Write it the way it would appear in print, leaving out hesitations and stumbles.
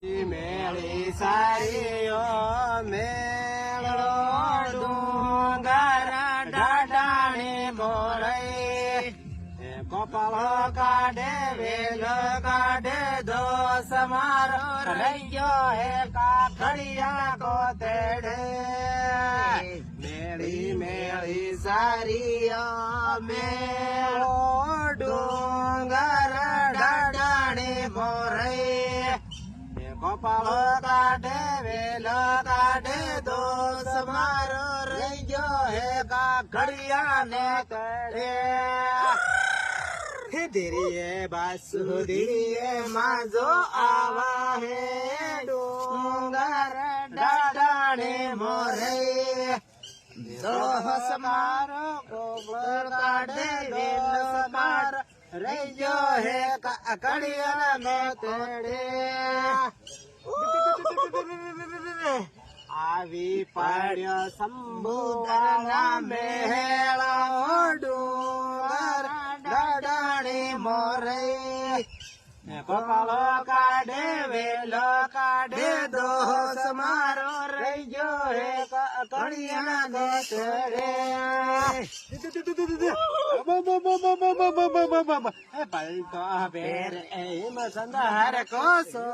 મેળી સારીઓ મેળો ડુંગર ડાડાણી મોરઈ કપાળો કાઢે વેલ કાઢે દોસ મારો રહી ગયો હે કાકડિયા કોતેડે મેળી મેળી સારીઓ મેળો ડુંગર ડાડાણી મોરઈ કપાળો કાઢે વેલ કાઢે દોસ મારો રહી ગયો હે કાકડિયા ને તળે ધીરીએ બાસુદીએ માજો આવા હે ડુંગર ડાડાણે મોરઈ દોસ મારો ગોબર કાઢે વેલ માર રહી ગયો હે કાકડિયા ને તળે આવી પડ્યો શંભુના મેળો ડુંગર ડાડાણી મોરઈ કપાળો કાઢે વેલો કાઢે દોસ મારો રહી ગયો હે કાકડિયા ગોતરે પલકો પેર એમ સંધાર કોસો